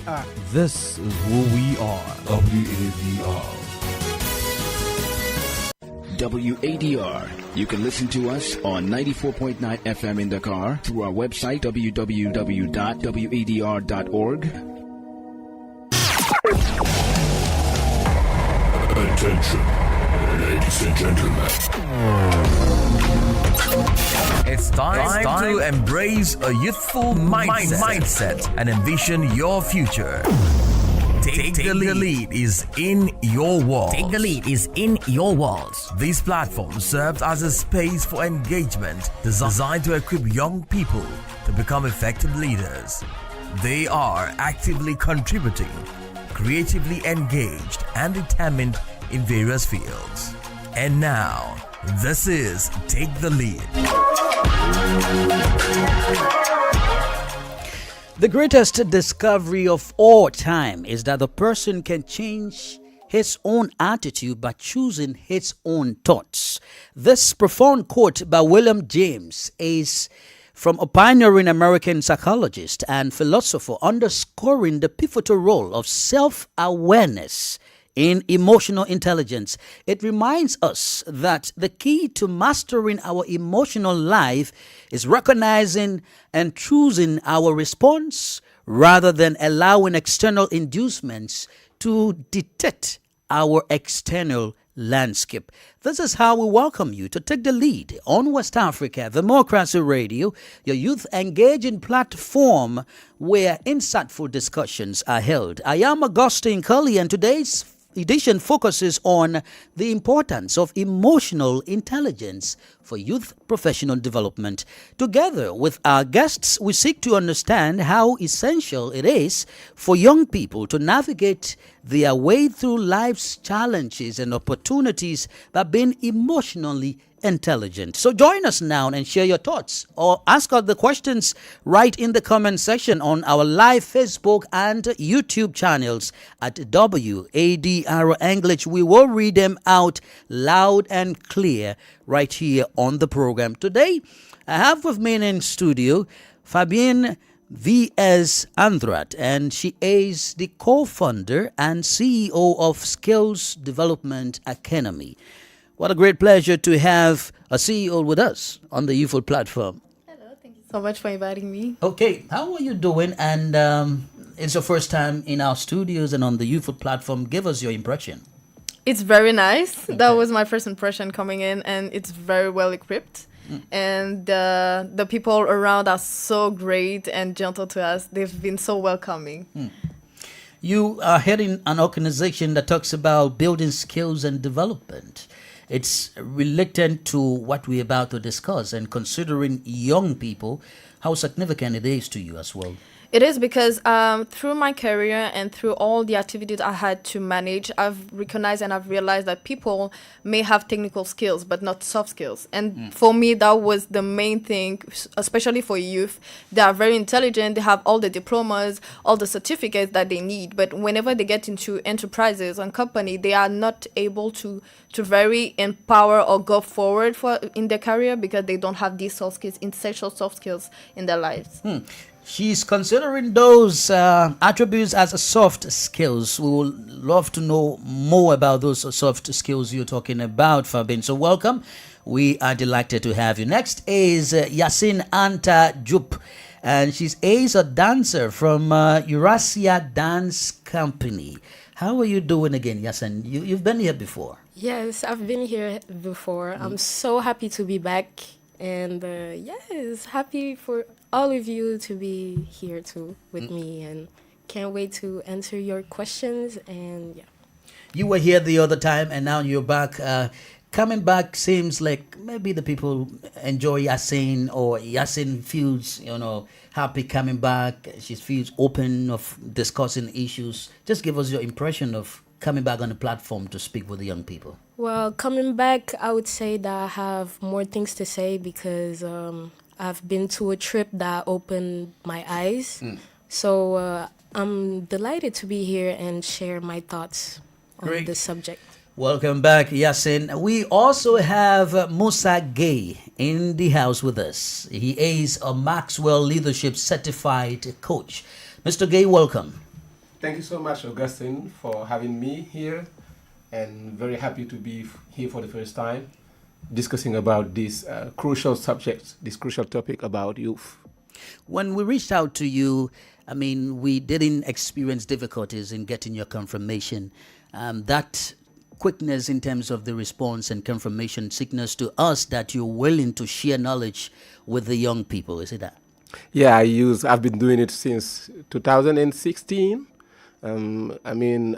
WADR. This is who we are. WADR. WADR. You can listen to us on 94.9 FM in Dakar through our website www.wadr.org. Attention, ladies and gentlemen. It's time to embrace a youthful mindset and envision your future. Take the lead is in your walls. Take the lead is in your walls. This platform serves as a space for engagement designed to equip young people to become effective leaders. They are actively contributing, creatively engaged, and determined in various fields. And now, this is Take the Lead. The greatest discovery of all time is that the person can change his own attitude by choosing his own thoughts. This profound quote by William James is from a pioneering American psychologist and philosopher, underscoring the pivotal role of self-awareness in emotional intelligence. It reminds us that the key to mastering our emotional life is recognizing and choosing our response rather than allowing external inducements to dictate our external landscape. This is how we welcome you to Take the Lead on West Africa Democracy Radio, your youth engaging platform where insightful discussions are held. I am Augustine Cully, and today's edition focuses on the importance of emotional intelligence for youth professional development. Together with our guests, we seek to understand how essential it is for young people to navigate their way through life's challenges and opportunities by being emotionally intelligent. So join us now and share your thoughts or ask us the questions right in the comment section on our live Facebook and YouTube channels at WADR English. We will read them out loud and clear right here on the program. Today, I have with me in studio Fabienne V.S. Andrat, and she is the co-founder and CEO of Skills Development Academy. What a great pleasure to have a CEO with us on the Youthful platform. Hello, thank you so much for inviting me. Okay, how are you doing? And it's your first time in our studios and on the Youthful platform. Give us your impression. It's very nice. Okay. That was my first impression coming in, and it's very well equipped. And the people around are so great and gentle to us. They've been so welcoming. You are heading an organization that talks about building skills and development. It's related to what we're about to discuss, and considering young people, how significant it is to you as well. It is because through my career and through all the activities I had to manage, I've recognized and I've realized that people may have technical skills, but not soft skills. And for me, that was the main thing, especially for youth. They are very intelligent. They have all the diplomas, all the certificates that they need. But whenever they get into enterprises and company, they are not able to very empower or go forward in their career because they don't have these soft skills, essential soft skills in their lives. She's considering those attributes as soft skills. We would love to know more about those soft skills you're talking about, Fabienne. So welcome. We are delighted to have you. Next is Yasin Anta Jup, and she is a dancer from Eurasia Dance Company. How are you doing again, Yasin? You've been here before. Yes, I've been here before. I'm so happy to be back. And yes, happy for all of you to be here too with me, and can't wait to answer your questions. And yeah, you were here the other time, and now you're back. Coming back seems like maybe the people enjoy Yasin, or Yasin feels happy coming back. She feels open of discussing issues. Just give us your impression of coming back on the platform to speak with the young people. Well, coming back, I would say that I have more things to say because I've been to a trip that opened my eyes. So I'm delighted to be here and share my thoughts on this subject. Welcome back, Yasin. We also have Musa Gay in the house with us. He is a Maxwell Leadership Certified Coach. Mr. Gay, welcome. Thank you so much, Augustine, for having me here, and very happy to be here for the first time, discussing about this crucial subject, this crucial topic about youth. When we reached out to you, I mean, we didn't experience difficulties in getting your confirmation. That quickness in terms of the response and confirmation signals to us that you're willing to share knowledge with the young people. Is it that? Yeah, I've been doing it since 2016. Helping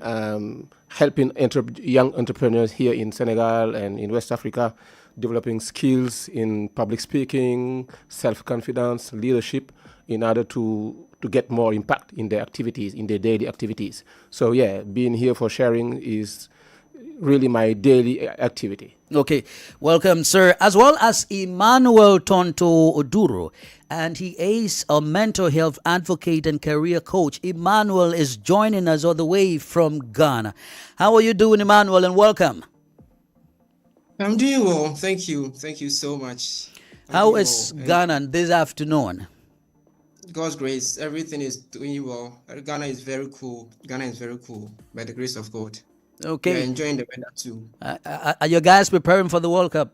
young entrepreneurs here in Senegal and in West Africa, developing skills in public speaking, self-confidence, leadership, in order to get more impact in their activities, in their daily activities. So yeah, being here for sharing is really my daily activity. Okay, welcome, sir, as well as Emmanuel Tonto Oduro, and he is a mental health advocate and career coach. Emmanuel is joining us all the way from Ghana. How are you doing, Emmanuel, and welcome? I'm doing well, thank you. Thank you so much. How is Ghana this afternoon? God's grace, everything is doing well. Ghana is very cool. Ghana is very cool, by the grace of God. Okay. We're enjoying the weather too. Are you guys preparing for the World Cup?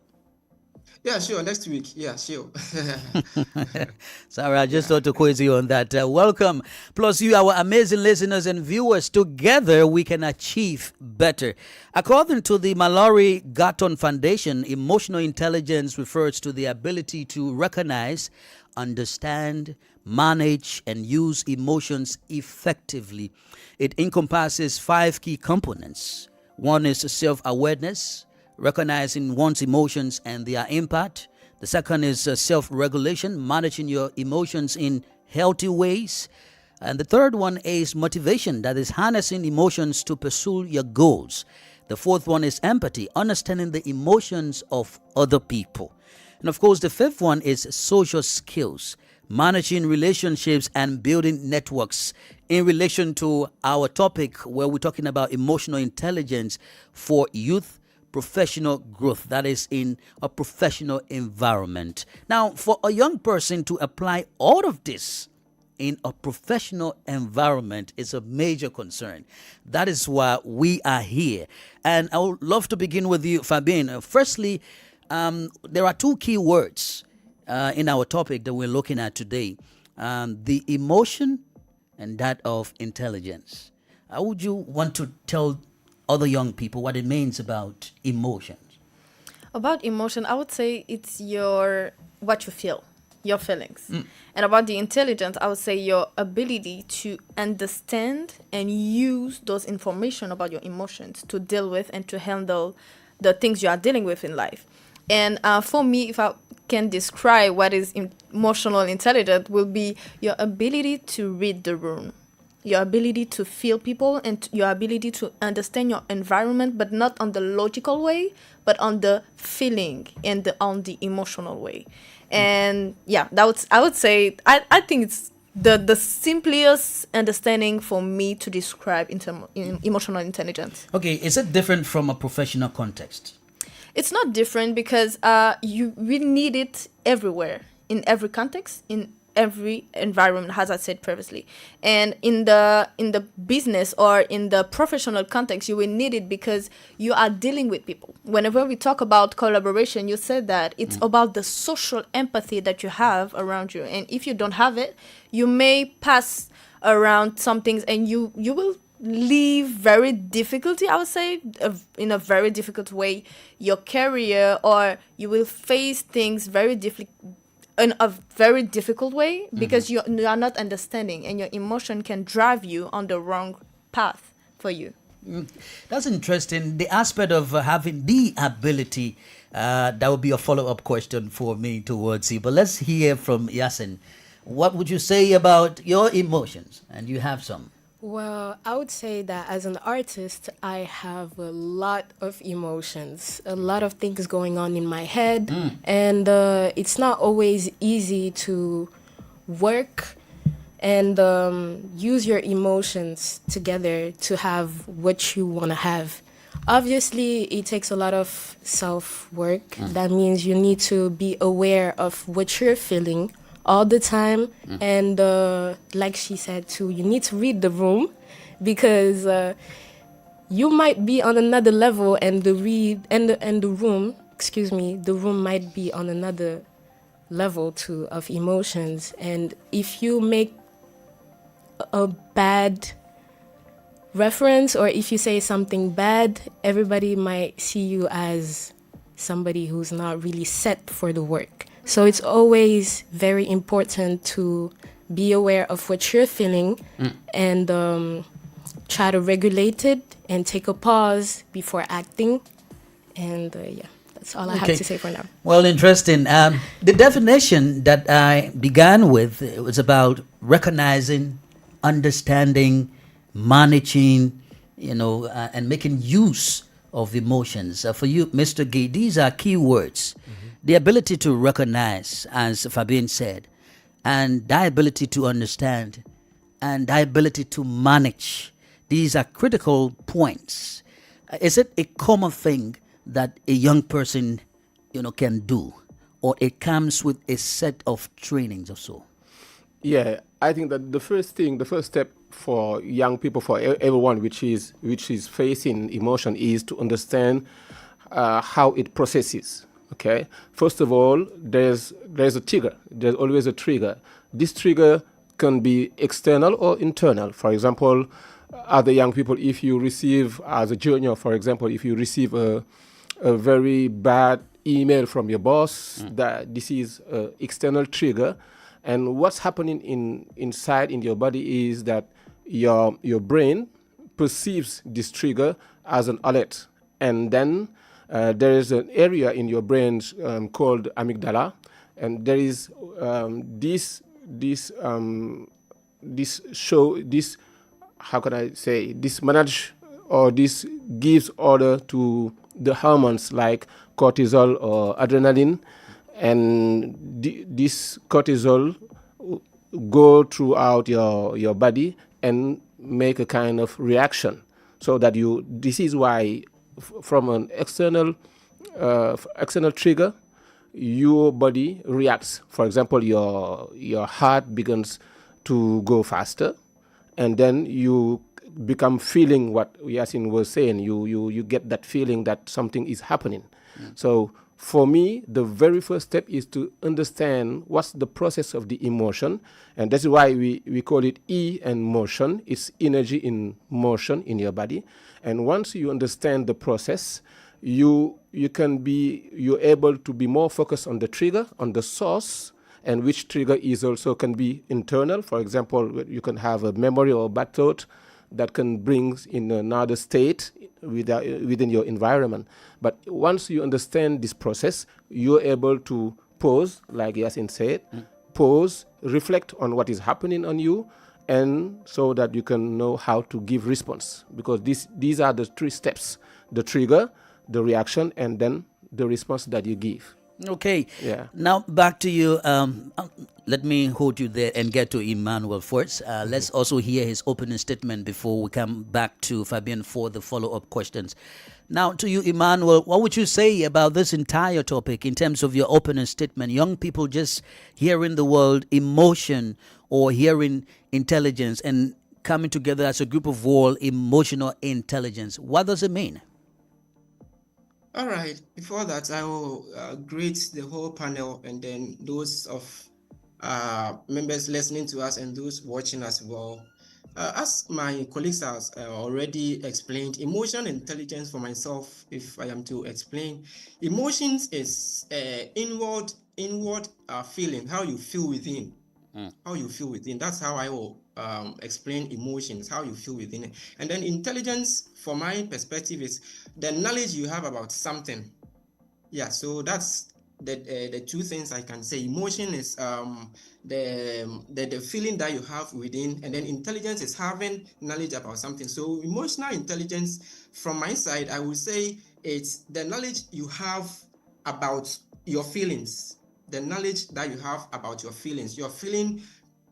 Yeah, sure. Next week. Yeah, sure. Sorry, I just thought to quiz you on that. Welcome. Plus you, our amazing listeners and viewers. Together, we can achieve better. According to the Mallory Gatton Foundation, emotional intelligence refers to the ability to recognize, understand, manage, and use emotions effectively. It encompasses 5 key components. One is self-awareness, recognizing one's emotions and their impact. The second is self-regulation, managing your emotions in healthy ways. And the third one is motivation, that is harnessing emotions to pursue your goals. The fourth one is empathy, understanding the emotions of other people. And of course, the fifth one is social skills, managing relationships and building networks. In relation to our topic where we're talking about emotional intelligence for youth professional growth, that is in a professional environment. Now, for a young person to apply all of this in a professional environment is a major concern. That is why we are here. And I would love to begin with you, Fabien. Firstly, there are 2 key words in our topic that we're looking at today, the emotion and that of intelligence. How would you want to tell other young people what it means about emotions? About emotion, I would say it's what you feel, your feelings. And about the intelligence, I would say your ability to understand and use those information about your emotions to deal with and to handle the things you are dealing with in life. And for me, if I can describe what is emotional intelligence, will be your ability to read the room, your ability to feel people, and your ability to understand your environment, but not on the logical way, but on the feeling and on the emotional way. And yeah, I would say I think it's the simplest understanding for me to describe emotional intelligence. Okay, is it different from a professional context? It's not different because we need it everywhere, in every context, in every environment, as I said previously. And in the business or in the professional context, you will need it because you are dealing with people. Whenever we talk about collaboration, you said that it's about the social empathy that you have around you. And if you don't have it, you may pass around some things and you will leave very difficulty, I would say, in a very difficult way, your career, or you will face things in a very difficult way because you are not understanding, and your emotion can drive you on the wrong path for you. That's interesting. The aspect of having the ability, that would be a follow-up question for me towards you. But let's hear from Yasin. What would you say about your emotions? And you have some. Well, I would say that as an artist, I have a lot of emotions, a lot of things going on in my head, and it's not always easy to work and use your emotions together to have what you want to have. Obviously, it takes a lot of self-work. That means you need to be aware of what you're feeling all the time. And like she said too, you need to read the room because you might be on another level, and the room, the room might be on another level too of emotions. And if you make a bad reference, or if you say something bad, everybody might see you as somebody who's not really set for the work. So it's always very important to be aware of what you're feeling and try to regulate it and take a pause before acting. And yeah, that's all I have to say for now. Well, interesting. The definition that I began with was about recognizing, understanding, managing, and making use of emotions. For you, Mr. Gay, these are key words. The ability to recognize, as Fabian said, and the ability to understand, and the ability to manage. These are critical points. Is it a common thing that a young person, can do, or it comes with a set of trainings or so? Yeah, I think that the first step for young people, for everyone which is facing emotion, is to understand how it processes. Okay. First of all, there's a trigger. There's always a trigger. This trigger can be external or internal. For example, other young people, if you receive, as a junior, for example, if you receive a very bad email from your boss, that this is an external trigger. And what's happening inside in your body is that your brain perceives this trigger as an alert, and then there is an area in your brain called amygdala, and there is this manage, or this gives order to the hormones like cortisol or adrenaline, and this cortisol go throughout your body and make a kind of reaction, so that this is why from an external trigger, your body reacts. For example, your heart begins to go faster, and then you become feeling what Yasin was saying. You get that feeling that something is happening. So for me, the very first step is to understand what's the process of the emotion, and that's why we call it E and motion. It's energy in motion in your body. And once you understand the process, you're able to be more focused on the trigger, on the source, and which trigger is also can be internal. For example, you can have a memory or a bad thought that can bring in another state within your environment. But once you understand this process, you're able to pause, like Yasin said, pause, reflect on what is happening on you, and so that you can know how to give response. Because these are the three steps: the trigger, the reaction, and then the response that you give. Okay. Yeah. Now back to you. Let me hold you there and get to Emmanuel first. Let's also hear his opening statement before we come back to Fabian for the follow-up questions. Now to you, Emmanuel, what would you say about this entire topic in terms of your opening statement? Young people just hearing the word emotion or hearing intelligence and coming together as a group of all emotional intelligence. What does it mean? All right. Before that, I will greet the whole panel and then those of members listening to us and those watching as well. As my colleagues have already explained, emotional intelligence for myself, if I am to explain, emotions is inward feeling, how you feel within. How you feel within. That's how I will explain emotions, how you feel within it. And then intelligence, from my perspective, is the knowledge you have about something. Yeah, so that's the two things I can say. Emotion is the feeling that you have within, and then intelligence is having knowledge about something. So emotional intelligence, from my side, I would say it's the knowledge you have about your feelings. The knowledge that you have about your feelings. Your feeling,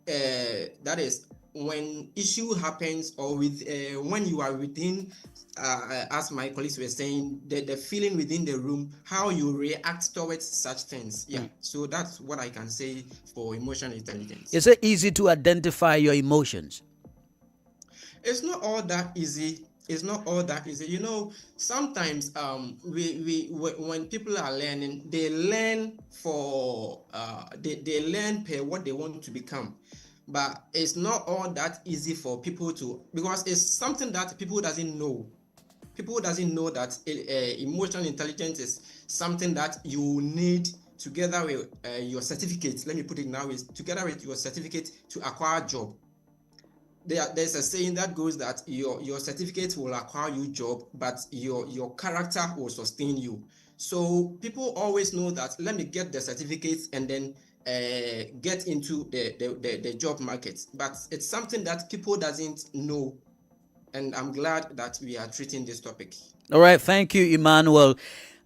that is when issue happens, or with when you are within, as my colleagues were saying, the feeling within the room, how you react towards such things. Yeah, so that's what I can say for emotional intelligence. Is it easy to identify your emotions? It's not all that easy. It's not all that easy. You know, sometimes when people are learning, they learn for they learn per what they want to become. But it's not all that easy for people to, because it's something that people doesn't know. People doesn't know that emotional intelligence is something that you need together with your certificate. Let me put it now, is together with your certificate to acquire a job. There's a saying that goes that your certificate will acquire you job, but your character will sustain you. So people always know that, let me get the certificates and then get into the job market. But it's something that people doesn't know, and I'm glad that we are treating this topic. All right, thank you, Emmanuel.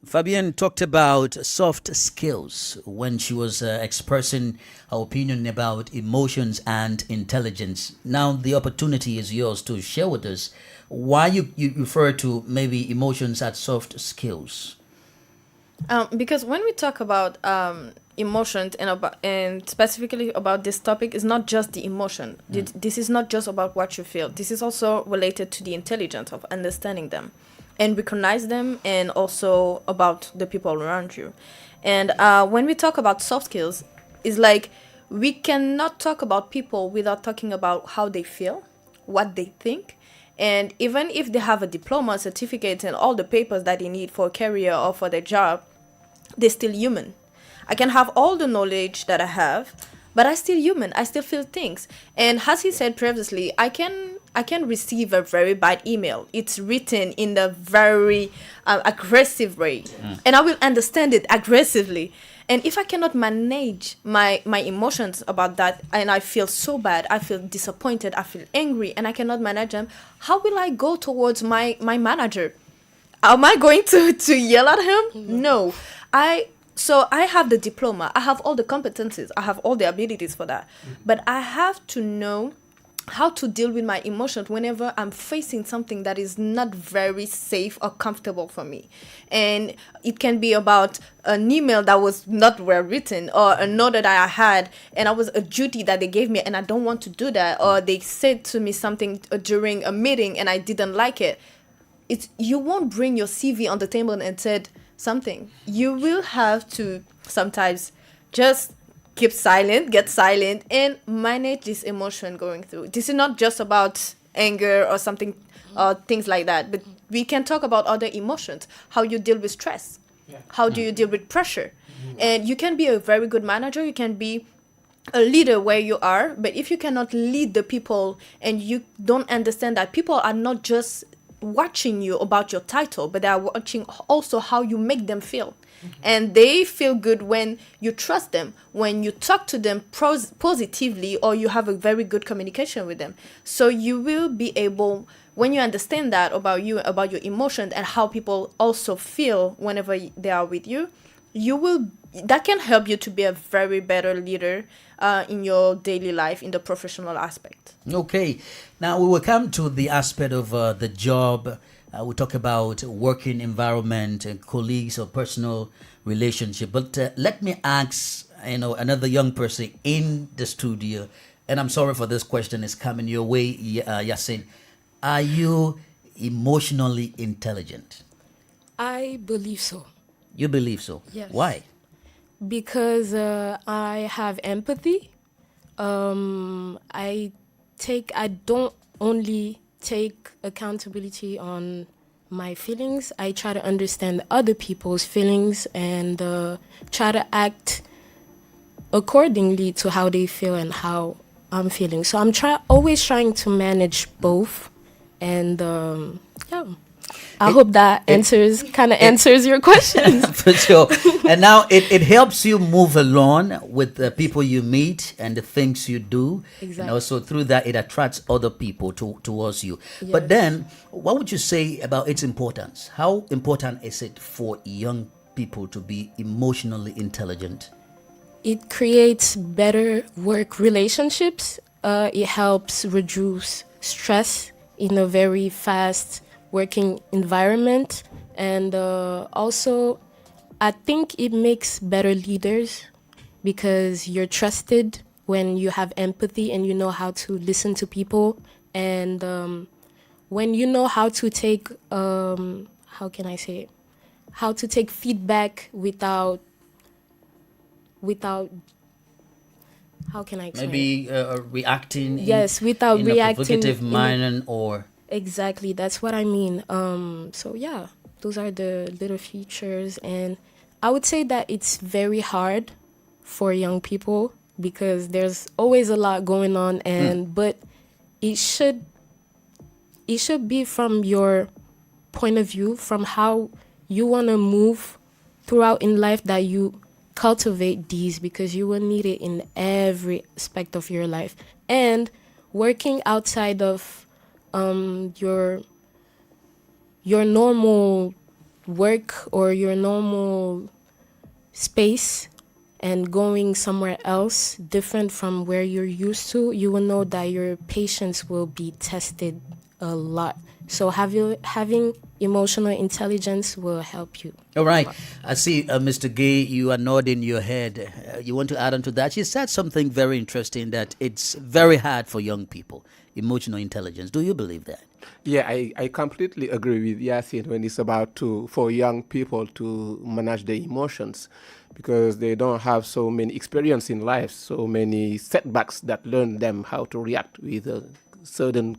Fabienne talked about soft skills when she was expressing her opinion about emotions and intelligence. Now, the opportunity is yours to share with us why you refer to maybe emotions as soft skills. Because when we talk about emotions and specifically about this topic, is not just the emotion. This is not just about what you feel. This is also related to the intelligence of understanding them and recognize them, and also about the people around you. And when we talk about soft skills, it's like we cannot talk about people without talking about how they feel, what they think. And even if they have a diploma, certificate, and all the papers that they need for a career or for their job, they're still human. I can have all the knowledge that I have, but I'm still human. I still feel things. And as he said previously, I can receive a very bad email. It's written in a very aggressive way, and I will understand it aggressively. And if I cannot manage my emotions about that, and I feel so bad, I feel disappointed, I feel angry, and I cannot manage them, how will I go towards my manager? Am I going to yell at him? No. So I have the diploma, I have all the competencies, I have all the abilities for that. But I have to know how to deal with my emotions whenever I'm facing something that is not very safe or comfortable for me. And it can be about an email that was not well written, or a note that I had and I was a duty that they gave me and I don't want to do that, or they said to me something during a meeting and I didn't like it. You won't bring your CV on the table and said something. You will have to sometimes just keep silent, get silent, and manage this emotion going through. This is not just about anger or something, or things like that, but we can talk about other emotions, how you deal with stress, how do you deal with pressure. And you can be a very good manager, you can be a leader where you are, but if you cannot lead the people and you don't understand that people are not just watching you about your title, but they are watching also how you make them feel. And they feel good when you trust them, when you talk to them positively, or you have a very good communication with them. So you will be able, when you understand that about you, about your emotions and how people also feel whenever they are with you, that can help you to be a very better leader in your daily life, in the professional aspect. Okay, now we will come to the aspect of the job. We talk about working environment, colleagues, or personal relationship. But let me ask, another young person in the studio, and I'm sorry for this question, is coming your way, Yasin. Are you emotionally intelligent? I believe so. You believe so? Yes. Why? Because I have empathy. I don't only take accountability on my feelings. I try to understand other people's feelings and try to act accordingly to how they feel and how I'm feeling. So I'm always trying to manage both. And I hope that answers your questions. For sure. And now it helps you move along with the people you meet and the things you do. Exactly. And also through that, it attracts other people towards you. Yes. But then, what would you say about its importance? How important is it for young people to be emotionally intelligent? It creates better work relationships. It helps reduce stress in a very fast working environment, and also I think it makes better leaders because you're trusted when you have empathy and you know how to listen to people And when you know how to take, how can I say it? How to take feedback without, how can I explain Maybe reacting Yes, without in reacting a provocative in a- manner or... Exactly, that's what I mean. So yeah, those are the little features, and I would say that it's very hard for young people because there's always a lot going on, and but it should be from your point of view, from how you want to move throughout in life, that you cultivate these, because you will need it in every aspect of your life. And working outside of your normal work or your normal space and going somewhere else different from where you're used to, you will know that your patience will be tested a lot. So having emotional intelligence will help you. All right. I see, Mr. Gay, you are nodding your head. You want to add on to that? You said something very interesting, that it's very hard for young people, emotional intelligence. Do you believe that? Yeah, I completely agree with Yasin when it's about for young people to manage their emotions, because they don't have so many experience in life, so many setbacks that learn them how to react with a certain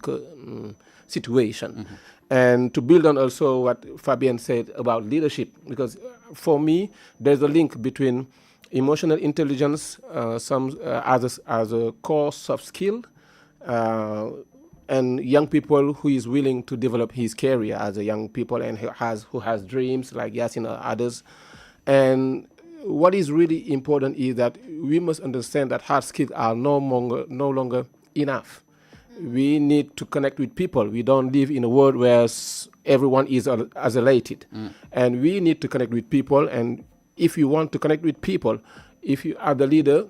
situation. And to build on also what Fabian said about leadership, because for me, there's a link between emotional intelligence, as a core soft skill, and young people who is willing to develop his career as a young people and who has dreams like Yasin or others. And what is really important is that we must understand that hard skills are no longer enough. We need to connect with people. We don't live in a world where everyone is isolated. And we need to connect with people. And if you want to connect with people, if you are the leader,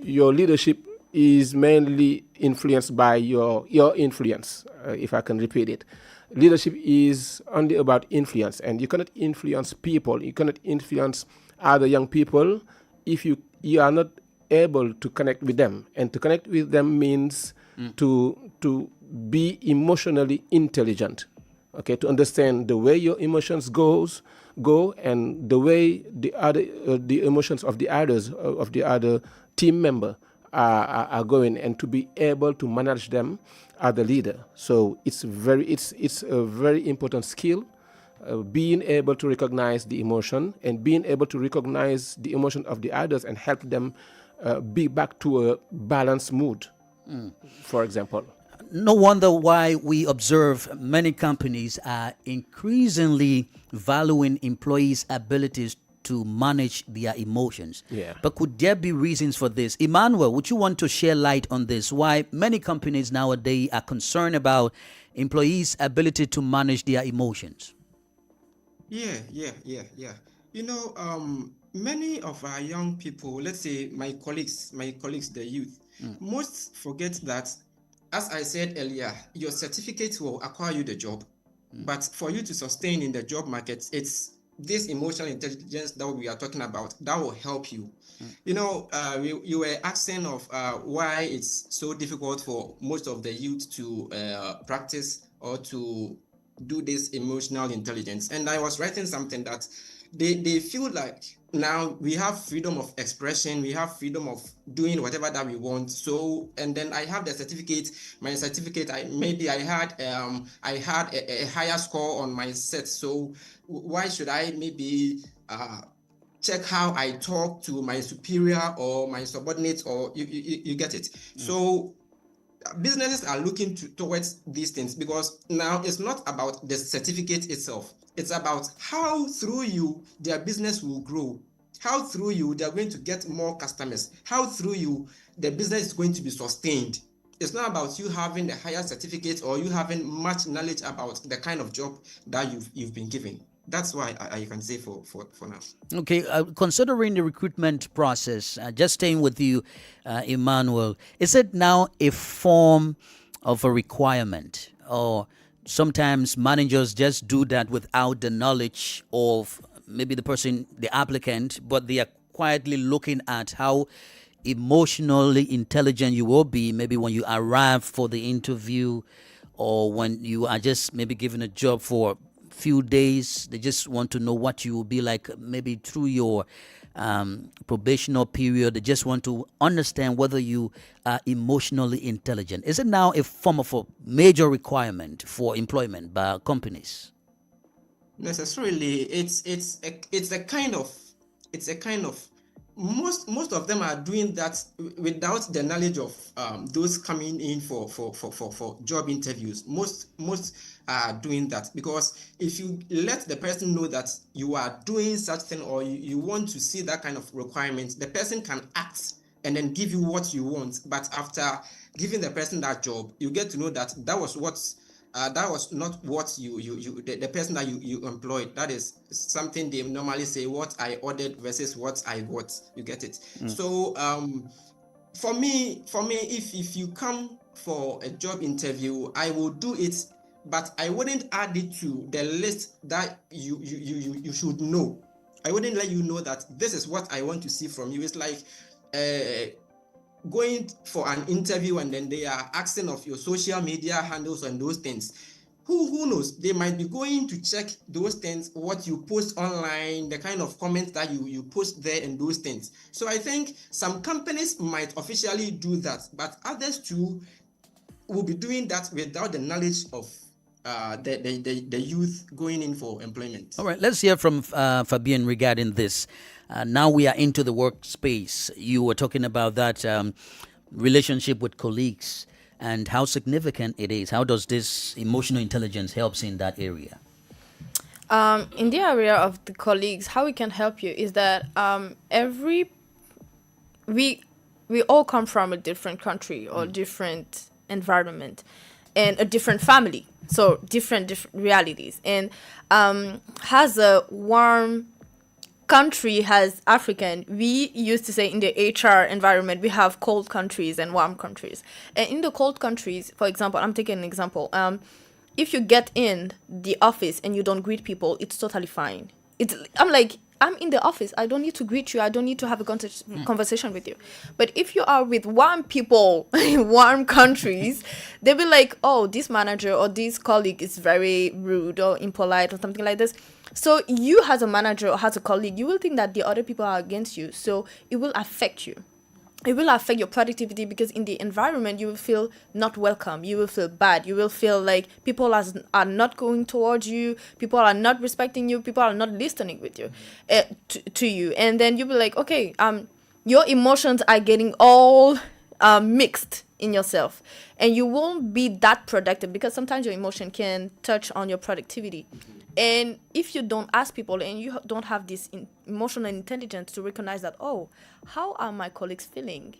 your leadership is mainly influenced by your influence, if I can repeat it. Leadership is only about influence, and you cannot influence people. You cannot influence other young people if you are not able to connect with them. And to connect with them means to be emotionally intelligent, okay, to understand the way your emotions go, and the way the emotions of the other team member are going, and to be able to manage them as a leader. So it's a very important skill, being able to recognize the emotion and being able to recognize the emotion of the others and help them be back to a balanced mood, for example. No wonder why we observe many companies are increasingly valuing employees' abilities to manage their emotions. Yeah. But could there be reasons for this? Emmanuel, would you want to share light on this? Why many companies nowadays are concerned about employees' ability to manage their emotions? Yeah. You know, many of our young people, let's say my colleagues, the youth, most forget that, as I said earlier, your certificate will acquire you the job. But for you to sustain in the job market, it's this emotional intelligence that we are talking about that will help you. You know, you were asking of why it's so difficult for most of the youth to practice or to do this emotional intelligence. And I was writing something that they feel like now we have freedom of expression, we have freedom of doing whatever that we want. So, and then I have the certificate, my certificate, I had a higher score on my set. So why should I maybe check how I talk to my superior or my subordinates, or you get it? So businesses are looking towards these things, because now it's not about the certificate itself. It's about how through you their business will grow, how through you they're going to get more customers, how through you the business is going to be sustained. It's not about you having the higher certificate or you having much knowledge about the kind of job that you've been given. That's why I can say for now. Okay, considering the recruitment process, just staying with you, Emmanuel, is it now a form of a requirement, or sometimes managers just do that without the knowledge of maybe the person, the applicant, but they are quietly looking at how emotionally intelligent you will be maybe when you arrive for the interview, or when you are just maybe given a job for a few days. They just want to know what you will be like maybe through your probational period. They just want to understand whether you are emotionally intelligent. Is it now a form of a major requirement for employment by companies? Necessarily, it's a kind of most of them are doing that without the knowledge of those coming in for job interviews. Most are doing that, because if you let the person know that you are doing such thing, or you want to see that kind of requirement, the person can act and then give you what you want. But after giving the person that job, you get to know that that was not what the person that you employed. That is something they normally say, what I ordered versus what I got. You get it? So for me, if you come for a job interview, I will do it, but I wouldn't add it to the list that you should know. I wouldn't let you know that this is what I want to see from you. It's like going for an interview and then they are asking of your social media handles and those things. Who knows? They might be going to check those things, what you post online, the kind of comments that you post there, and those things. So I think some companies might officially do that, but others too will be doing that without the knowledge of the youth going in for employment. All right, let's hear from Fabian regarding this. Now we are into the workspace. You were talking about that relationship with colleagues and how significant it is. How does this emotional intelligence helps in that area? In the area of the colleagues, how we can help you is that we all come from a different country or different environment and a different family, so different realities. And has a warm country has African, we used to say in the HR environment, we have cold countries and warm countries. And in the cold countries, for example, I'm taking an example. If you get in the office and you don't greet people, it's totally fine. I'm in the office. I don't need to greet you. I don't need to have a conversation with you. But if you are with warm people in warm countries, they'll be like, oh, this manager or this colleague is very rude or impolite or something like this. So you as a manager or as a colleague, you will think that the other people are against you. So it will affect you. It will affect your productivity, because in the environment, you will feel not welcome. You will feel bad. You will feel like people are not going towards you. People are not respecting you. People are not listening with you, to you. And then you'll be like, okay, your emotions are getting all mixed in yourself. And you won't be that productive, because sometimes your emotion can touch on your productivity. And if you don't ask people and you don't have this emotional intelligence to recognize that, oh, how are my colleagues feeling?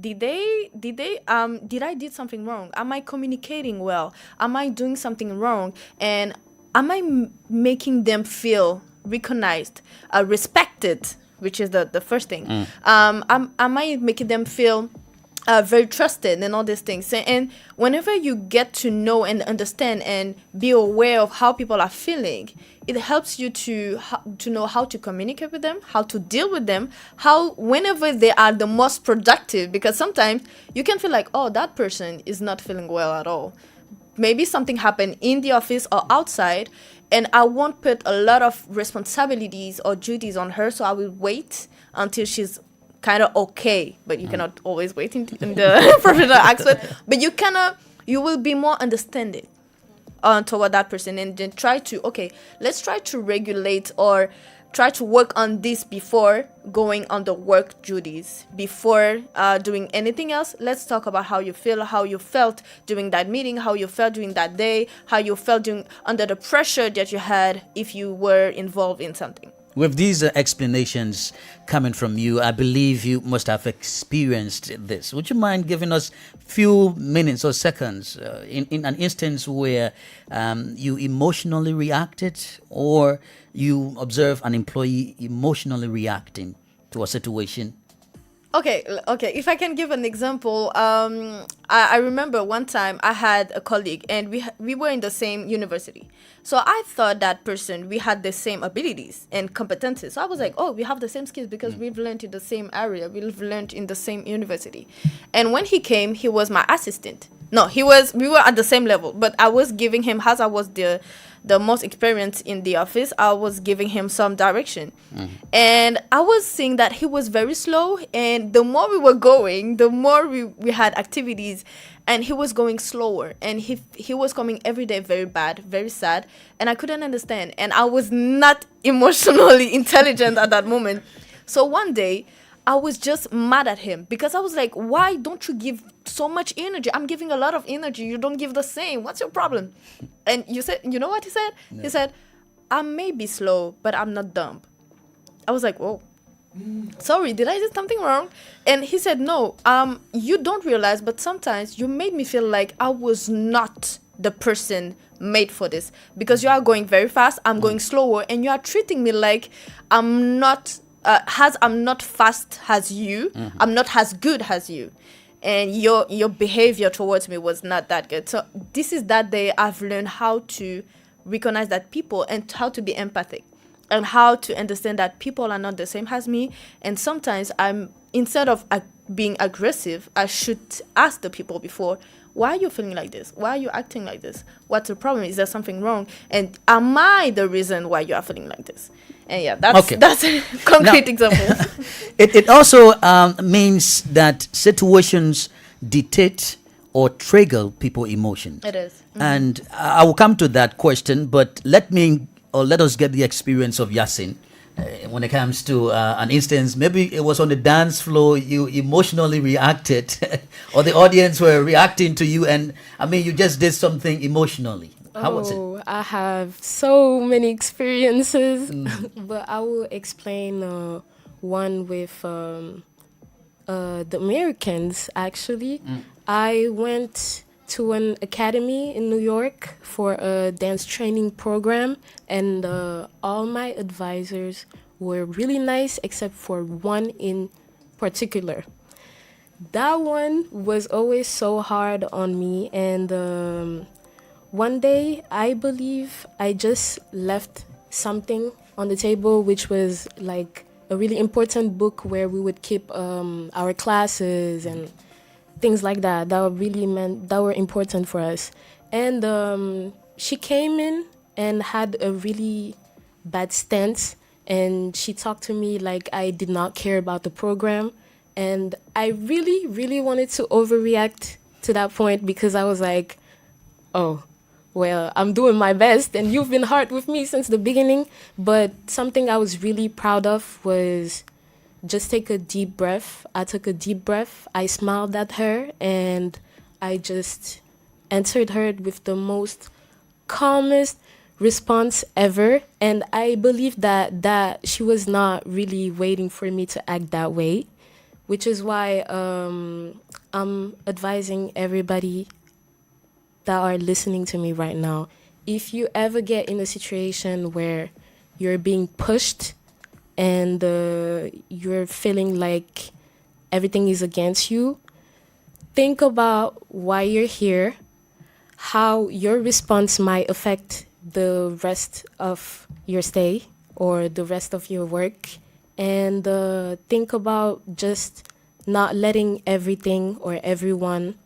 Did I did something wrong? Am I communicating well? Am I doing something wrong? And am I making them feel recognized, respected, which is the first thing? Am I making them feel very trusted and all these things? And whenever you get to know and understand and be aware of how people are feeling, it helps you to know how to communicate with them, how to deal with them, whenever they are the most productive. Because sometimes you can feel like, oh, that person is not feeling well at all. Maybe something happened in the office or outside, and I won't put a lot of responsibilities or duties on her, so I will wait until she's kind of okay. But you cannot always wait in the professional aspect. But you will be more understanding toward that person, and then let's try to regulate or try to work on this before going on the work duties. Before doing anything else, let's talk about how you feel, how you felt during that meeting, how you felt during that day, how you felt under the pressure that you had if you were involved in something. With these explanations coming from you, I believe you must have experienced this. Would you mind giving us few minutes or seconds in an instance where you emotionally reacted, or you observe an employee emotionally reacting to a situation? Okay, if I can give an example, I remember one time I had a colleague and we were in the same university. So I thought that person, we had the same abilities and competencies. So I was like, oh, we have the same skills because we've learned in the same area. We've learned in the same university. And when he came, he was my assistant. No, we were at the same level, but I was giving him, as I was the most experienced in the office, I was giving him some direction. And I was seeing that he was very slow, and the more we were going, the more we had activities, and he was going slower, and he was coming every day very bad, very sad, and I couldn't understand, and I was not emotionally intelligent at that moment. So one day I was just mad at him because I was like, why don't you give so much energy? I'm giving a lot of energy. You don't give the same. What's your problem? And you know what he said? No. He said, I may be slow, but I'm not dumb. I was like, whoa. Sorry, did I do something wrong? And he said, no, you don't realize, but sometimes you made me feel like I was not the person made for this because you are going very fast. I'm going slower, and you are treating me like I'm not I'm not fast as you, I'm not as good as you, and your behavior towards me was not that good. So this is that day I've learned how to recognize that people and how to be empathic and how to understand that people are not the same as me. And sometimes instead of being aggressive, I should ask the people before, why are you feeling like this? Why are you acting like this? What's the problem? Is there something wrong? And am I the reason why you are feeling like this? And yeah, that's a concrete example. It also means that situations dictate or trigger people's emotions. It is. And I will come to that question, but let us get the experience of Yasin. When it comes to an instance, maybe it was on the dance floor, you emotionally reacted, or the audience were reacting to you, and I mean, you just did something emotionally. How was it? I have so many experiences, but I will explain one with the Americans, actually. I went to an academy in New York for a dance training program, and all my advisors were really nice except for one in particular. That one was always so hard on me, and one day I believe I just left something on the table, which was like a really important book where we would keep our classes and things like that that were important for us. And she came in and had a really bad stance, and she talked to me like I did not care about the program. And I really, really wanted to overreact to that point because I was like, oh, well, I'm doing my best and you've been hard with me since the beginning. But something I was really proud of was just take a deep breath. I took a deep breath. I smiled at her and I just answered her with the most calmest response ever. And I believe that she was not really waiting for me to act that way, which is why I'm advising everybody that are listening to me right now. If you ever get in a situation where you're being pushed and you're feeling like everything is against you, think about why you're here, how your response might affect the rest of your stay or the rest of your work, and think about just not letting everything or everyone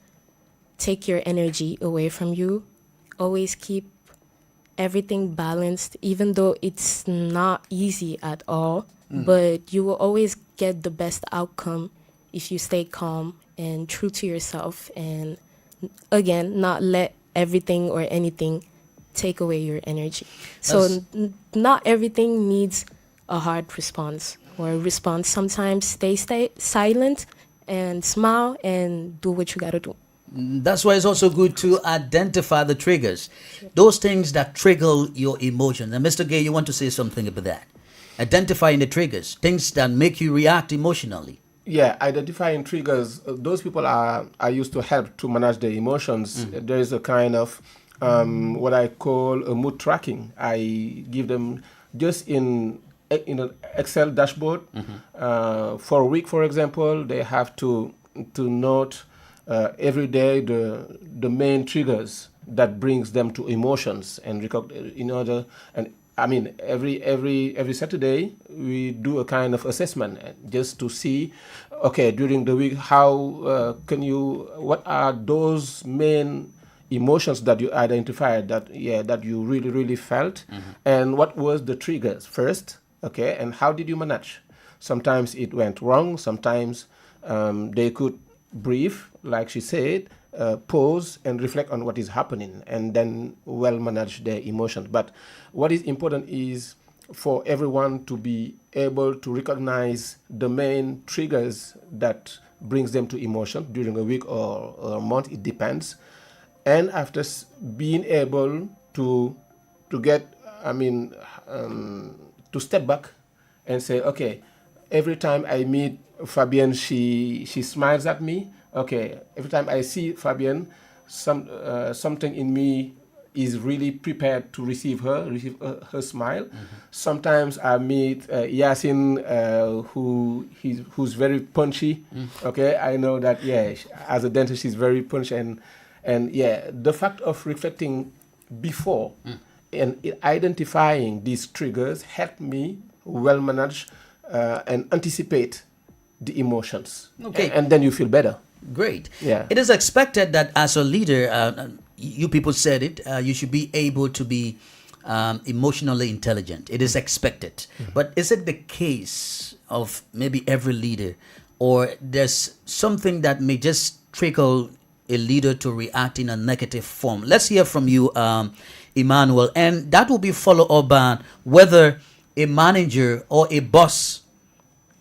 take your energy away from you. Always keep everything balanced, even though it's not easy at all, but you will always get the best outcome if you stay calm and true to yourself, and again, not let everything or anything take away your energy. So not everything needs a hard response or a response. Sometimes stay silent and smile and do what you gotta do. That's why it's also good to identify the triggers, those things that trigger your emotions. And Mr. Gay, you want to say something about that? Identifying the triggers, things that make you react emotionally. Yeah, identifying triggers. Those people are used to help to manage their emotions. There is a kind of what I call a mood tracking. I give them just in Excel dashboard. For a week, for example, they have to note every day the main triggers that brings them to emotions and I mean, every Saturday we do a kind of assessment just to see, okay, during the week, what are those main emotions that you identified that you really, really felt, and what was the triggers first, okay, and how did you manage? Sometimes it went wrong, sometimes they could breathe, like she said, pause and reflect on what is happening, and then well manage their emotions. But what is important is for everyone to be able to recognize the main triggers that brings them to emotion during a week or a month, it depends. And after being able to get, to step back and say, okay, every time I meet Fabienne, she smiles at me. Okay, every time I see Fabienne, something in me is really prepared to receive her smile. Sometimes I meet Yasin, who's very punchy. Okay, I know that, as a dentist, she's very punchy, and the fact of reflecting before and identifying these triggers helped me well manage and anticipate the emotions. Okay. And then you feel better. Great. Yeah. It is expected that as a leader, you people said it, you should be able to be emotionally intelligent. It is expected. But is it the case of maybe every leader, or there's something that may just trickle a leader to react in a negative form? Let's hear from you, Emmanuel, and that will be followed up by whether a manager or a boss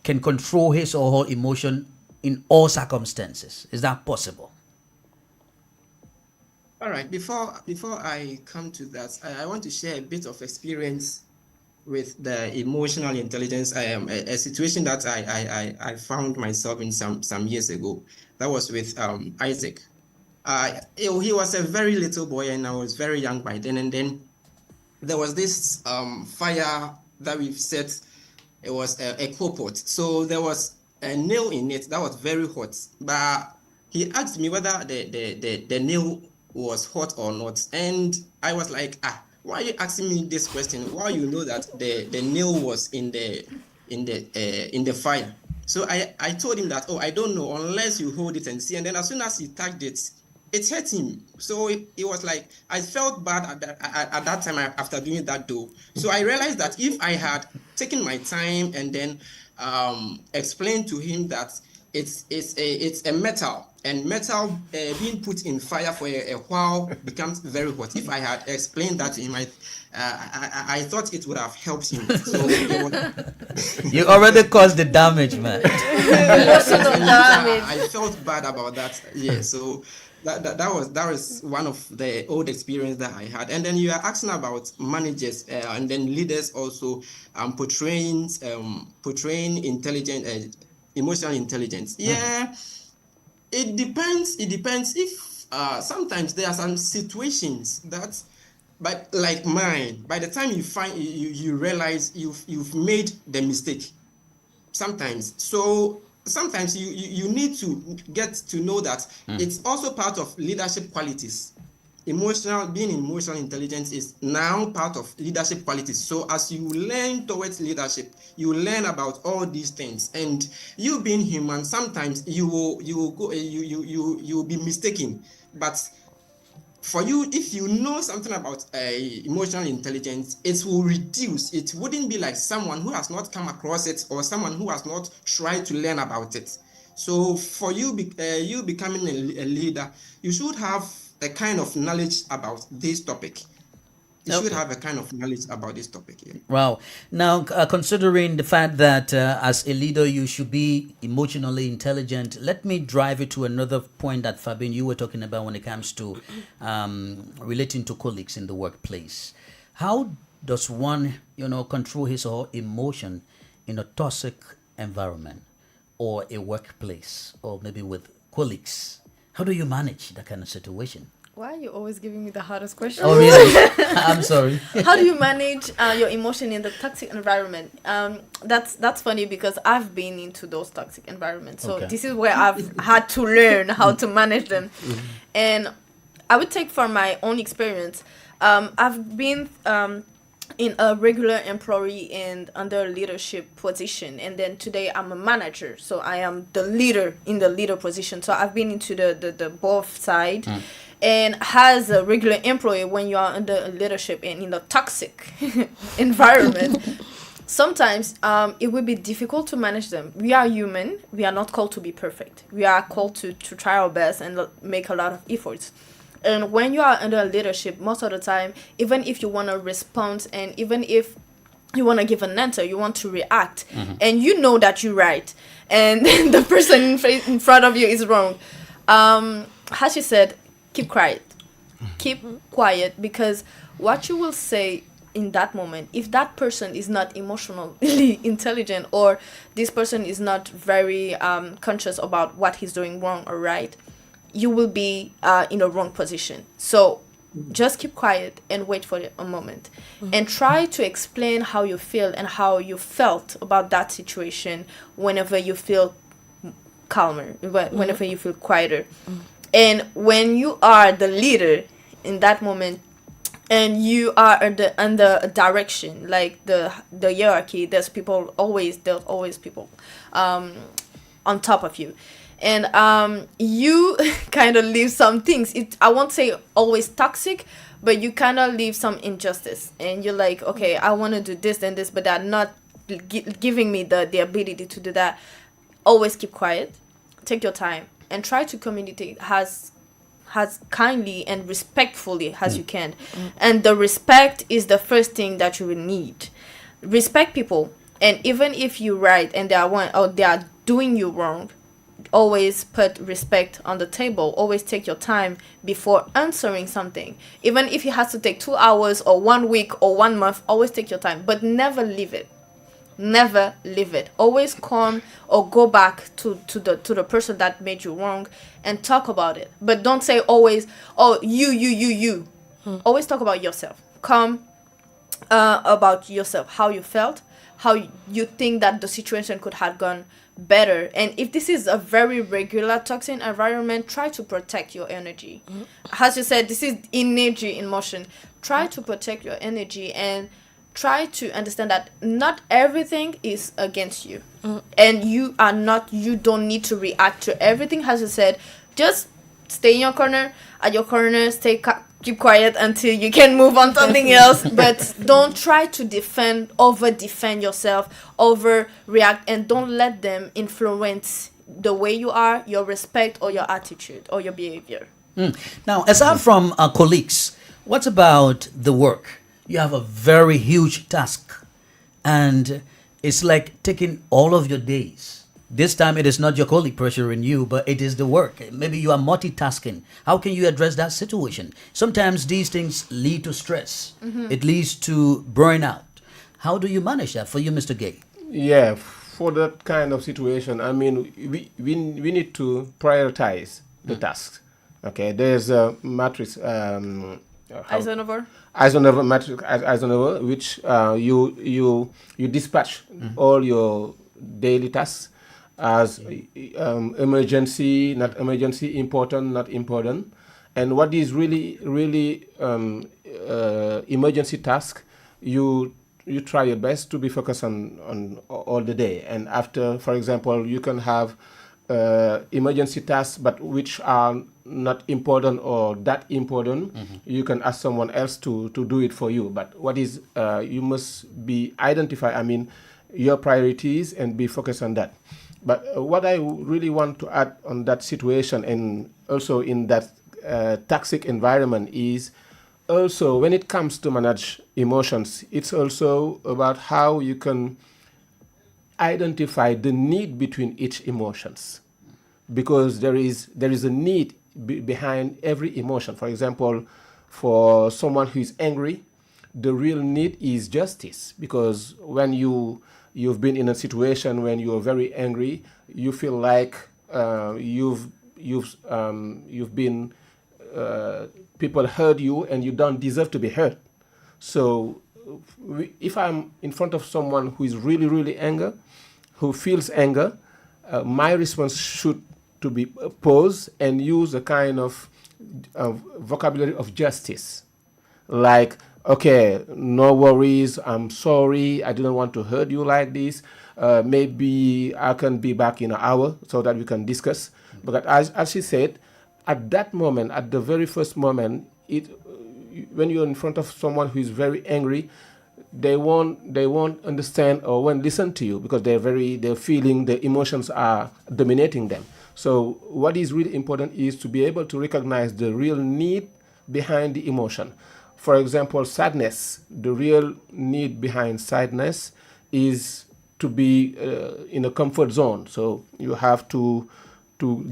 can control his or her emotion in all circumstances. Is that possible? All right. Before I come to that, I want to share a bit of experience with the emotional intelligence. A situation that I found myself in some years ago. That was with Isaac. He was a very little boy, and I was very young by then. And then there was this fire that we've set. It was a coal pot. So there was a nail in it that was very hot. But he asked me whether the nail was hot or not. And I was like, why are you asking me this question? Why you know that the nail was in the fire? So I told him that, I don't know unless you hold it and see. And then as soon as he touched it, it hurt him. So it was like, I felt bad at that time after doing that though. So I realized that if I had taken my time and then explained to him that it's a metal, and metal being put in fire for a while becomes very hot. If I had explained that to him, I thought it would have helped him. So you already caused the damage, man. I felt bad about that. Yeah, so that was one of the old experience that I had. And then you are asking about managers and then leaders also portraying intelligent emotional intelligence. Yeah, it depends. It depends. If sometimes there are some situations that, but like mine, by the time you realize you've made the mistake. Sometimes you need to get to know that it's also part of leadership qualities. Being emotional intelligence is now part of leadership qualities. So as you learn towards leadership, you learn about all these things. And you being human, sometimes you will be mistaken. But for you, if you know something about emotional intelligence, it will reduce. It wouldn't be like someone who has not come across it or someone who has not tried to learn about it. So for you becoming a leader, you should have a kind of knowledge about this topic. You should have a kind of knowledge about this topic. Yeah. Wow. Now, considering the fact that as a leader, you should be emotionally intelligent, let me drive it to another point that, Fabian, you were talking about when it comes to relating to colleagues in the workplace. How does one, control his or her emotion in a toxic environment or a workplace or maybe with colleagues? How do you manage that kind of situation? Why are you always giving me the hardest question? Oh, really? I'm sorry. How do you manage your emotion in the toxic environment? That's funny because I've been into those toxic environments. So this is where I've had to learn how to manage them. And I would take from my own experience. I've been in a regular employee and under leadership position, and then today I'm a manager, so I am the leader in the leader position. So I've been into the both side. And as a regular employee, when you are under leadership and in a toxic environment, sometimes it will be difficult to manage them. We are human. We are not called to be perfect. We are called to try our best and make a lot of efforts. And when you are under leadership, most of the time, even if you want to respond and even if you want to give an answer, you want to react, and you know that you're right, and the person in front of you is wrong. As she said, keep quiet. Keep quiet, because what you will say in that moment, if that person is not emotionally intelligent or this person is not very conscious about what he's doing wrong or right, you will be in a wrong position. So just keep quiet and wait for a moment and try to explain how you feel and how you felt about that situation whenever you feel calmer, whenever you feel quieter. And when you are the leader in that moment and you are under a direction, like the hierarchy, there's always people on top of you. And you kind of leave some things. I won't say always toxic, but you kind of leave some injustice. And you're like, okay, I want to do this and this, but they're not giving me the ability to do that. Always keep quiet. Take your time. And try to communicate as kindly and respectfully as you can. And the respect is the first thing that you will need. Respect people. And even if you're right and they are doing you wrong, always put respect on the table. Always take your time before answering something. Even if it has to take 2 hours or 1 week or 1 month, always take your time. But never leave it. Never leave it. Always come or go back to the person that made you wrong and talk about it. But don't say always, oh, you. Always talk about yourself. Come about yourself, how you felt, how you think that the situation could have gone better. And if this is a very regular toxic environment, try to protect your energy. As you said, this is energy in motion. Try to protect your energy and try to understand that not everything is against you. And you don't need to react to everything. As you said, just stay in your corner, at your corner, keep quiet until you can move on something else. But don't try to over defend yourself, overreact, and don't let them influence the way you are, your respect or your attitude or your behavior. Now, aside from our colleagues, what about the work? You have a very huge task, and it's like taking all of your days. This time it is not your colleague pressuring you, but it is the work. Maybe you are multitasking. How can you address that situation? Sometimes these things lead to stress. It leads to burnout. How do you manage that for you, Mr. Gay? Yeah, for that kind of situation, I mean, we need to prioritize the tasks. Okay, there's a matrix. Eisenhower matrix, which you dispatch all your daily tasks as emergency, not emergency, important, not important. And what is really emergency task, you try your best to be focused on all the day. And after, for example, you can have emergency tasks, but which are not important or that important, you can ask someone else to do it for you. But what is you must be identify, I mean, your priorities and be focused on that. But what I really want to add on that situation and also in that toxic environment is also when it comes to manage emotions, it's also about how you can identify the need between each emotions, because there is a need behind every emotion. For example, for someone who is angry, the real need is justice, because when you've been in a situation when you are very angry, you feel like you've been people heard you and you don't deserve to be heard. So if I'm in front of someone who is really, really angry, who feels anger, my response should to be pause and use a kind of vocabulary of justice. Like, okay, no worries, I'm sorry, I didn't want to hurt you like this. Maybe I can be back in an hour so that we can discuss. But as she said, at that moment, at the very first moment, when you're in front of someone who is very angry, they won't understand or won't listen to you because they're feeling the emotions are dominating them. So what is really important is to be able to recognize the real need behind the emotion. For example, sadness, the real need behind sadness is to be in a comfort zone. So you have to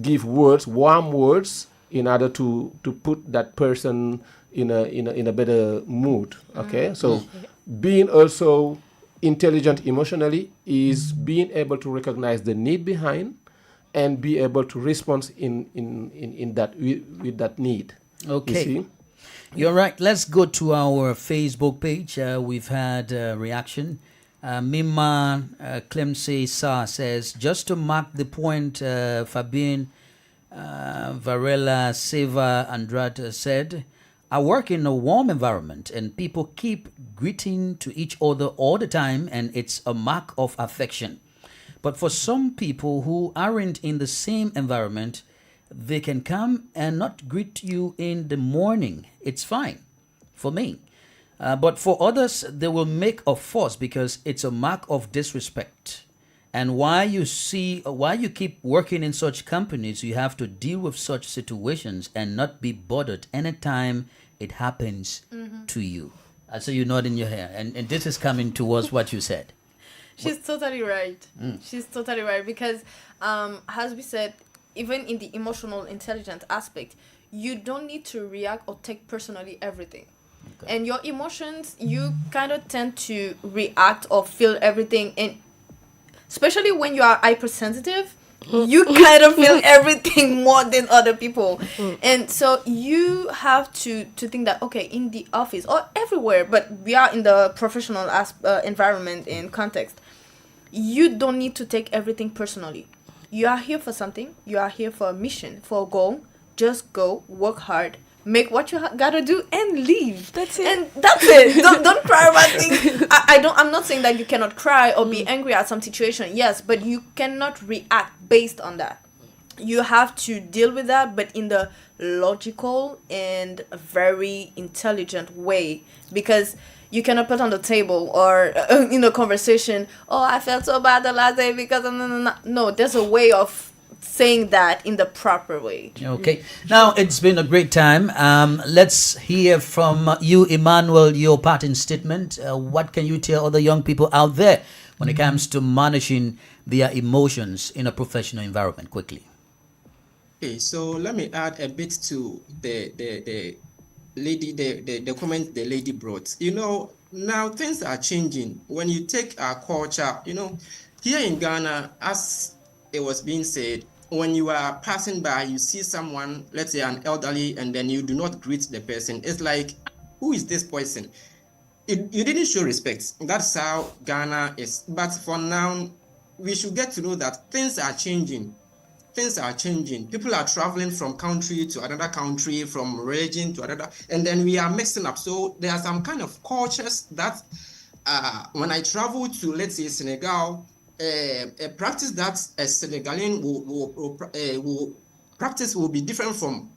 give words, warm words, in order to put that person in a better mood. Okay, so being also intelligent emotionally is being able to recognize the need behind and be able to respond in that with that need. Okay. You see? You're right. Let's go to our Facebook page. We've had a reaction. Mima Clemsey Sa says, just to mark the point Fabian Varela Seva Andrade said, I work in a warm environment and people keep greeting to each other all the time and it's a mark of affection. But for some people who aren't in the same environment, they can come and not greet you in the morning. It's fine for me. But for others, they will make a fuss because it's a mark of disrespect. And while you keep working in such companies, you have to deal with such situations and not be bothered anytime it happens to you. So you're nodding your head. And this is coming towards what you said. She's totally right. She's totally right because, as we said, even in the emotional intelligence aspect, you don't need to react or take personally everything. Okay. And your emotions, you kind of tend to react or feel everything. And especially when you are hypersensitive, you kind of feel everything more than other people. And so you have to think that, okay, in the office or everywhere, but we are in the professional environment and context, you don't need to take everything personally. You are here for something. You are here for a mission, for a goal. Just go, work hard, make what you gotta do, and leave. That's it. And that's it. Don't cry about things. I'm not saying that you cannot cry or be angry at some situation. Yes, but you cannot react based on that. You have to deal with that, but in the logical and very intelligent way, because you cannot put on the table or in a conversation, oh, I felt so bad the last day because no, there's a way of saying that in the proper way. Okay. Now, it's been a great time. Let's hear from you, Emmanuel, your parting statement. What can you tell other young people out there when it comes to managing their emotions in a professional environment? Quickly. Okay, so let me add a bit to the lady, the comment the lady brought. Now things are changing. When you take our culture, here in Ghana, as it was being said, when you are passing by, you see someone, let's say an elderly, and then you do not greet the person. It's like, who is this person? You didn't show respect. That's how Ghana is. But for now, we should get to know that things are changing. Things are changing. People are traveling from country to another country, from religion to another, and then we are mixing up. So there are some kind of cultures that when I travel to, let's say, Senegal, a practice that a Senegalian will practice will be different from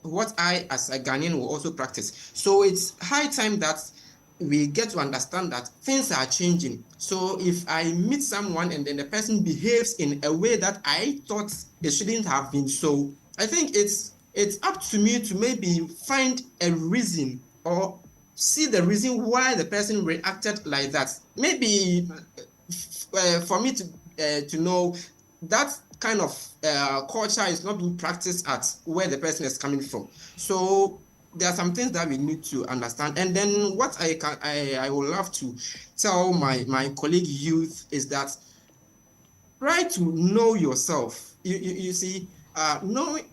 what I, as a Ghanaian, will also practice. So it's high time that we get to understand that things are changing. So if I meet someone and then the person behaves in a way that I thought it shouldn't have been, so I think it's up to me to maybe find a reason or see the reason why the person reacted like that. Maybe for me to know that kind of culture is not being practiced at where the person is coming from. So there are some things that we need to understand. And then what I would love to tell my colleague youth is that try to know yourself. You see, knowing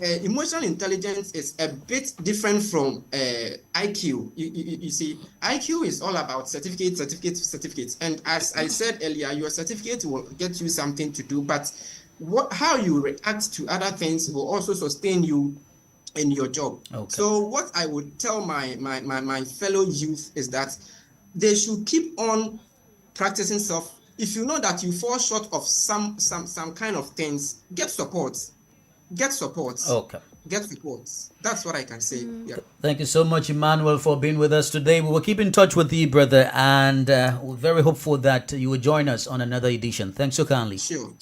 emotional intelligence is a bit different from IQ. You see, IQ is all about certificates. And as I said earlier, your certificate will get you something to do, but how you react to other things will also sustain you in your job. Okay. So what I would tell my fellow youth is that they should keep on practicing self. If you know that you fall short of some kind of things, get support. Okay. Get support. That's what I can say. Yeah. Thank you so much, Emmanuel, for being with us today. We will keep in touch with you, brother, and we're very hopeful that you will join us on another edition. Thanks so kindly. Sure.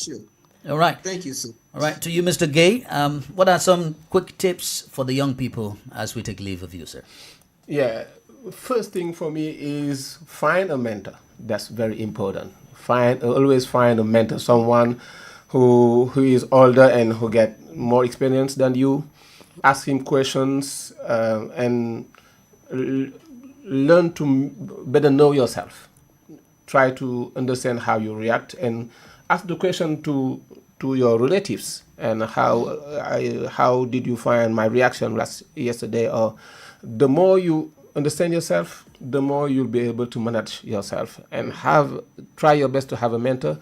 All right. Thank you, sir. All right. To you, Mr. Gay, what are some quick tips for the young people as we take leave of you, sir? Yeah. First thing for me is find a mentor. That's very important. Always find a mentor, someone who is older and who get more experience than you. Ask him questions and learn to better know yourself. Try to understand how you react and ask the question to your relatives and how did you find my reaction yesterday? Or the more you understand yourself, the more you'll be able to manage yourself and try your best to have a mentor,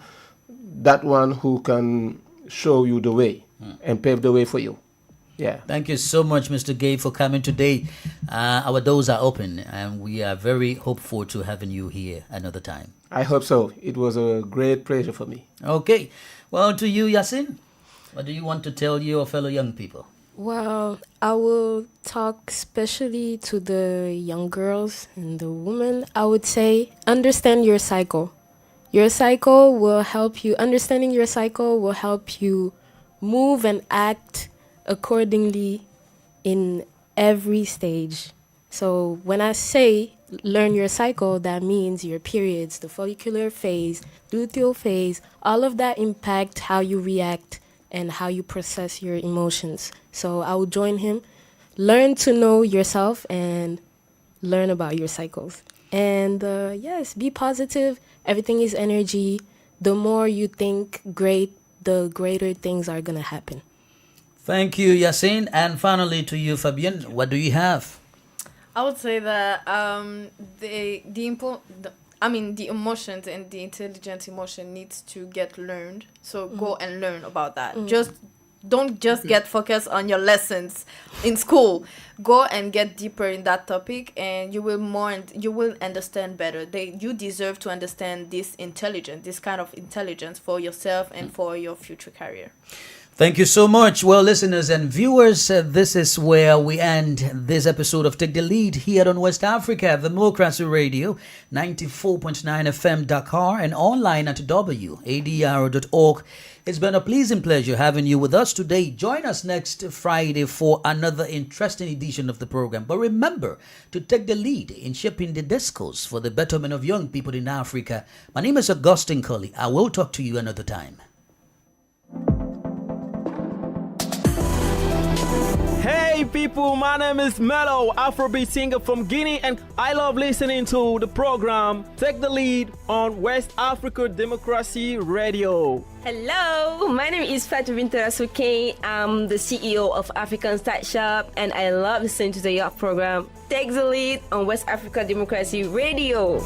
that one who can show you the way and pave the way for you. Yeah. Thank you so much, Mr. Gay, for coming today. Our doors are open and we are very hopeful to having you here another time. I hope so. It was a great pleasure for me. Okay. Well, to you, Yasin, what do you want to tell your fellow young people? Well, I will talk especially to the young girls and the women. I would say understand your cycle. Your cycle will help you. Understanding your cycle will help you move and act accordingly in every stage. So when I say learn your cycle, that means your periods, the follicular phase, luteal phase, all of that impact how you react and how you process your emotions. So I will join him. Learn to know yourself and learn about your cycles. And yes, be positive. Everything is energy. The more you think great, the greater things are going to happen. Thank you, Yasin. And finally to you, Fabienne, what do you have? I would say that the emotions and the intelligent emotion needs to get learned. So go and learn about that. Don't just get focused on your lessons in school. Go and get deeper in that topic, and you will understand better. You deserve to understand this kind of intelligence for yourself and for your future career. Thank you so much. Well, listeners and viewers, this is where we end this episode of Take the Lead here on West Africa, Democracy Radio, 94.9 FM Dakar, and online at WADR.org. It's been a pleasing pleasure having you with us today. Join us next Friday for another interesting edition of the program. But remember to take the lead in shaping the discourse for the betterment of young people in Africa. My name is Augustine Colley. I will talk to you another time. Hey people, my name is Mello, Afrobeat singer from Guinea, and I love listening to the program Take the Lead on West Africa Democracy Radio. Hello, my name is Fatou Bintou Rassoukane. I'm the CEO of African Start Shop, and I love listening to the York program Take the Lead on West Africa Democracy Radio.